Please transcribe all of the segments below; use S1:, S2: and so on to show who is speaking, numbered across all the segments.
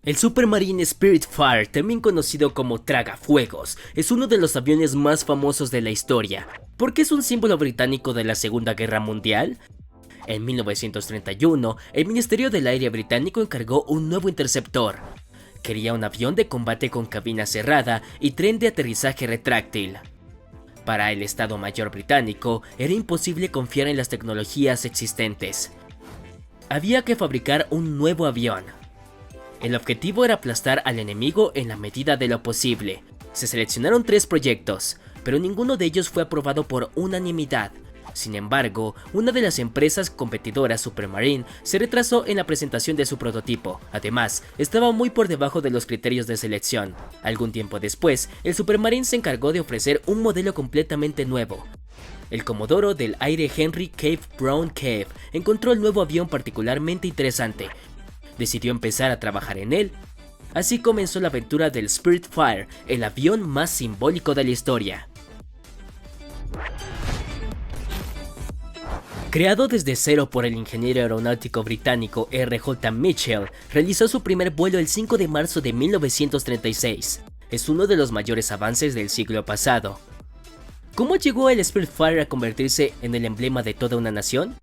S1: El Supermarine Spitfire, también conocido como Tragafuegos, es uno de los aviones más famosos de la historia. ¿Por qué es un símbolo británico de la Segunda Guerra Mundial? En 1931, el Ministerio del Aire británico encargó un nuevo interceptor. Quería un avión de combate con cabina cerrada y tren de aterrizaje retráctil. Para el Estado Mayor británico, era imposible confiar en las tecnologías existentes. Había que fabricar un nuevo avión. El objetivo era aplastar al enemigo en la medida de lo posible. Se seleccionaron 3 proyectos, pero ninguno de ellos fue aprobado por unanimidad. Sin embargo, una de las empresas competidoras, Supermarine, se retrasó en la presentación de su prototipo. Además, estaba muy por debajo de los criterios de selección. Algún tiempo después, el Supermarine se encargó de ofrecer un modelo completamente nuevo. El comodoro del aire Henry Cave Brown Cave encontró el nuevo avión particularmente interesante. Decidió empezar a trabajar en él. Así comenzó la aventura del Spitfire, el avión más simbólico de la historia. Creado desde cero por el ingeniero aeronáutico británico R.J. Mitchell, realizó su primer vuelo el 5 de marzo de 1936. Es uno de los mayores avances del siglo pasado. ¿Cómo llegó el Spitfire a convertirse en el emblema de toda una nación?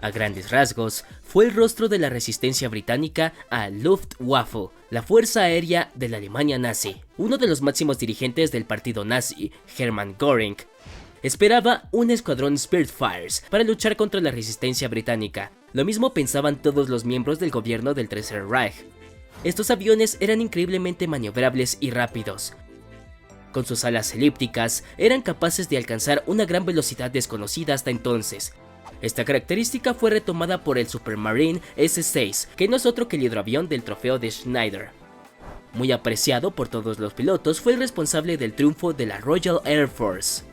S1: A grandes rasgos, fue el rostro de la resistencia británica a Luftwaffe, la fuerza aérea de la Alemania nazi. Uno de los máximos dirigentes del partido nazi, Hermann Göring, esperaba un escuadrón Spitfires para luchar contra la resistencia británica. Lo mismo pensaban todos los miembros del gobierno del Tercer Reich. Estos aviones eran increíblemente maniobrables y rápidos. Con sus alas elípticas, eran capaces de alcanzar una gran velocidad desconocida hasta entonces. Esta característica fue retomada por el Supermarine S-6, que no es otro que el hidroavión del trofeo de Schneider. Muy apreciado por todos los pilotos, fue el responsable del triunfo de la Royal Air Force.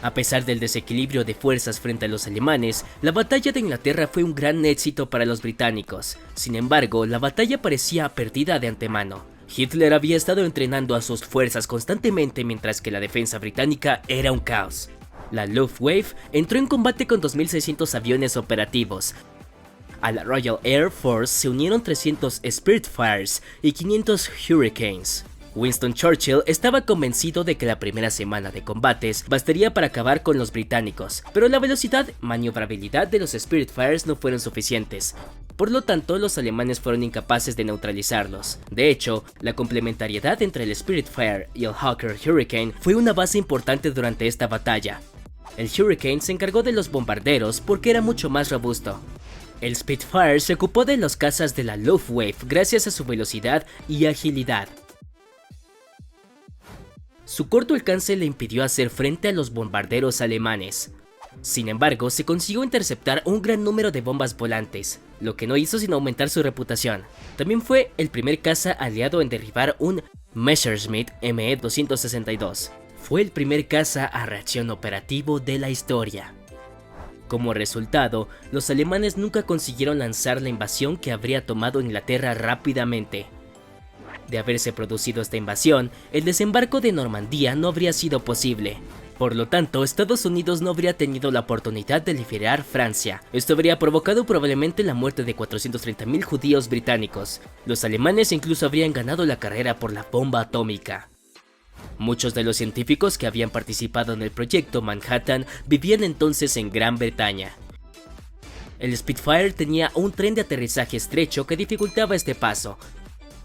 S1: A pesar del desequilibrio de fuerzas frente a los alemanes, la batalla de Inglaterra fue un gran éxito para los británicos. Sin embargo, la batalla parecía perdida de antemano. Hitler había estado entrenando a sus fuerzas constantemente mientras que la defensa británica era un caos. La Luftwaffe entró en combate con 2.600 aviones operativos. A la Royal Air Force se unieron 300 Spitfires y 500 Hurricanes. Winston Churchill estaba convencido de que la primera semana de combates bastaría para acabar con los británicos, pero la velocidad y maniobrabilidad de los Spitfires no fueron suficientes. Por lo tanto, los alemanes fueron incapaces de neutralizarlos. De hecho, la complementariedad entre el Spitfire y el Hawker Hurricane fue una base importante durante esta batalla. El Hurricane se encargó de los bombarderos porque era mucho más robusto. El Spitfire se ocupó de los cazas de la Luftwaffe gracias a su velocidad y agilidad. Su corto alcance le impidió hacer frente a los bombarderos alemanes. Sin embargo, se consiguió interceptar un gran número de bombas volantes, lo que no hizo sino aumentar su reputación. También fue el primer caza aliado en derribar un Messerschmitt Me-262. Fue el primer caza a reacción operativo de la historia. Como resultado, los alemanes nunca consiguieron lanzar la invasión que habría tomado Inglaterra rápidamente. De haberse producido esta invasión, el desembarco de Normandía no habría sido posible. Por lo tanto, Estados Unidos no habría tenido la oportunidad de liberar Francia. Esto habría provocado probablemente la muerte de 430.000 judíos británicos. Los alemanes incluso habrían ganado la carrera por la bomba atómica. Muchos de los científicos que habían participado en el proyecto Manhattan vivían entonces en Gran Bretaña. El Spitfire tenía un tren de aterrizaje estrecho que dificultaba este paso.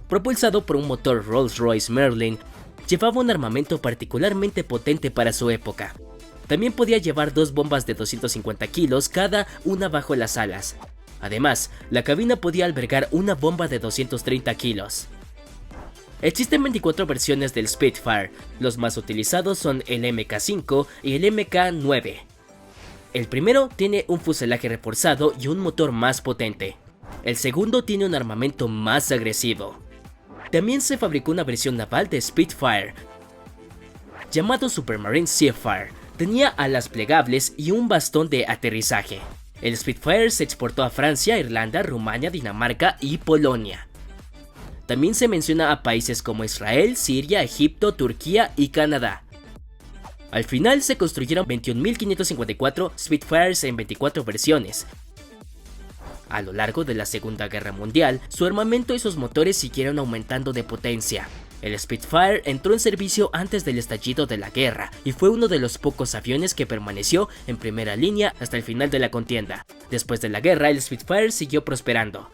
S1: Propulsado por un motor Rolls-Royce Merlin, llevaba un armamento particularmente potente para su época. También podía llevar 2 bombas de 250 kilos cada una bajo las alas. Además, la cabina podía albergar una bomba de 230 kilos. Existen 24 versiones del Spitfire, los más utilizados son el Mk5 y el Mk9. El primero tiene un fuselaje reforzado y un motor más potente. El segundo tiene un armamento más agresivo. También se fabricó una versión naval de Spitfire, llamado Supermarine Seafire. Tenía alas plegables y un bastón de aterrizaje. El Spitfire se exportó a Francia, Irlanda, Rumania, Dinamarca y Polonia. También se menciona a países como Israel, Siria, Egipto, Turquía y Canadá. Al final se construyeron 21.554 Spitfires en 24 versiones. A lo largo de la Segunda Guerra Mundial, su armamento y sus motores siguieron aumentando de potencia. El Spitfire entró en servicio antes del estallido de la guerra y fue uno de los pocos aviones que permaneció en primera línea hasta el final de la contienda. Después de la guerra, el Spitfire siguió prosperando.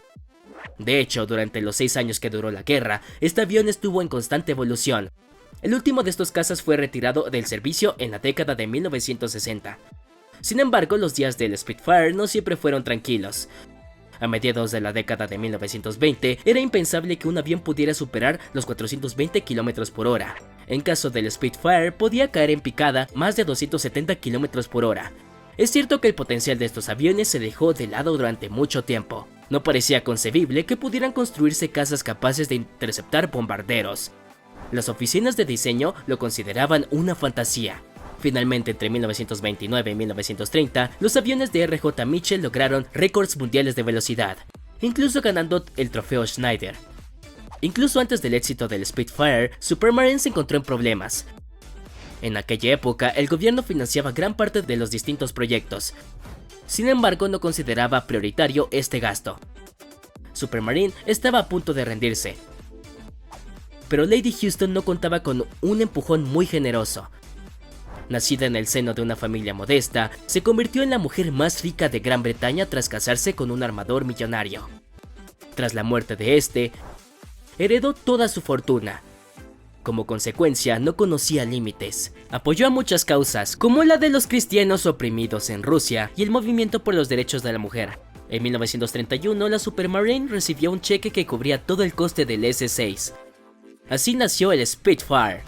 S1: De hecho, durante los 6 años que duró la guerra, este avión estuvo en constante evolución. El último de estos cazas fue retirado del servicio en la década de 1960. Sin embargo, los días del Spitfire no siempre fueron tranquilos. A mediados de la década de 1920, era impensable que un avión pudiera superar los 420 km por hora. En caso del Spitfire, podía caer en picada más de 270 km por hora. Es cierto que el potencial de estos aviones se dejó de lado durante mucho tiempo. No parecía concebible que pudieran construirse cazas capaces de interceptar bombarderos. Las oficinas de diseño lo consideraban una fantasía. Finalmente, entre 1929 y 1930, los aviones de RJ Mitchell lograron récords mundiales de velocidad, incluso ganando el trofeo Schneider. Incluso antes del éxito del Spitfire, Supermarine se encontró en problemas. En aquella época, el gobierno financiaba gran parte de los distintos proyectos. Sin embargo, no consideraba prioritario este gasto. Supermarine estaba a punto de rendirse. Pero Lady Houston no contaba con un empujón muy generoso. Nacida en el seno de una familia modesta, se convirtió en la mujer más rica de Gran Bretaña tras casarse con un armador millonario. Tras la muerte de este, heredó toda su fortuna. Como consecuencia, no conocía límites. Apoyó a muchas causas, como la de los cristianos oprimidos en Rusia y el movimiento por los derechos de la mujer. En 1931, la Supermarine recibió un cheque que cubría todo el coste del S-6. Así nació el Spitfire.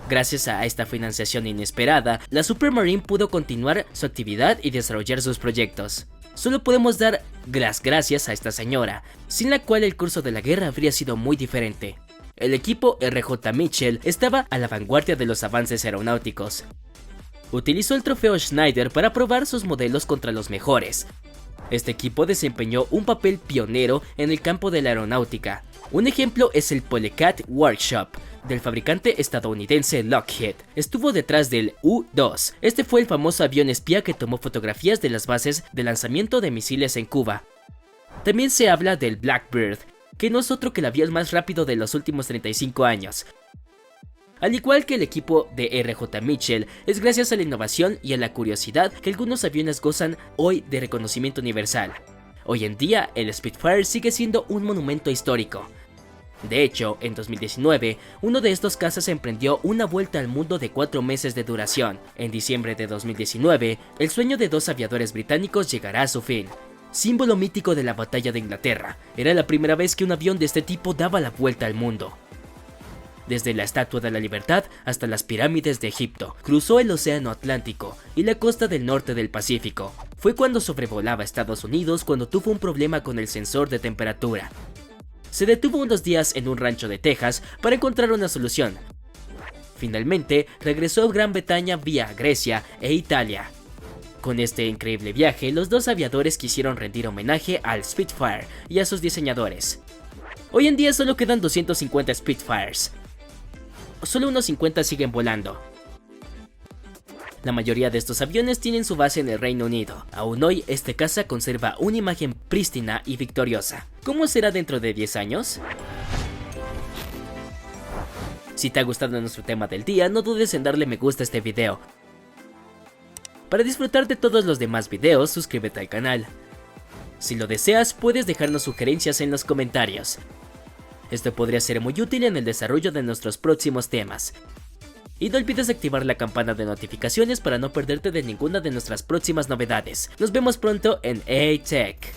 S1: Gracias a esta financiación inesperada, la Supermarine pudo continuar su actividad y desarrollar sus proyectos. Solo podemos dar las gracias a esta señora, sin la cual el curso de la guerra habría sido muy diferente. El equipo RJ Mitchell estaba a la vanguardia de los avances aeronáuticos. Utilizó el trofeo Schneider para probar sus modelos contra los mejores. Este equipo desempeñó un papel pionero en el campo de la aeronáutica. Un ejemplo es el Polecat Workshop, del fabricante estadounidense Lockheed. Estuvo detrás del U-2. Este fue el famoso avión espía que tomó fotografías de las bases de lanzamiento de misiles en Cuba. También se habla del Blackbird, que no es otro que el avión más rápido de los últimos 35 años. Al igual que el equipo de RJ Mitchell, es gracias a la innovación y a la curiosidad que algunos aviones gozan hoy de reconocimiento universal. Hoy en día, el Spitfire sigue siendo un monumento histórico. De hecho, en 2019, uno de estos cazas emprendió una vuelta al mundo de 4 meses de duración. En diciembre de 2019, el sueño de 2 aviadores británicos llegará a su fin. Símbolo mítico de la batalla de Inglaterra, era la primera vez que un avión de este tipo daba la vuelta al mundo. Desde la Estatua de la Libertad hasta las pirámides de Egipto, cruzó el Océano Atlántico y la costa del norte del Pacífico. Fue cuando sobrevolaba Estados Unidos cuando tuvo un problema con el sensor de temperatura. Se detuvo unos días en un rancho de Texas para encontrar una solución. Finalmente, regresó a Gran Bretaña vía Grecia e Italia. Con este increíble viaje, los 2 aviadores quisieron rendir homenaje al Spitfire y a sus diseñadores. Hoy en día solo quedan 250 Spitfires. Solo unos 50 siguen volando. La mayoría de estos aviones tienen su base en el Reino Unido. Aún hoy, este caza conserva una imagen prístina y victoriosa. ¿Cómo será dentro de 10 años? Si te ha gustado nuestro tema del día, no dudes en darle me gusta a este video. Para disfrutar de todos los demás videos, suscríbete al canal. Si lo deseas, puedes dejarnos sugerencias en los comentarios. Esto podría ser muy útil en el desarrollo de nuestros próximos temas. Y no olvides activar la campana de notificaciones para no perderte de ninguna de nuestras próximas novedades. Nos vemos pronto en A-Tech.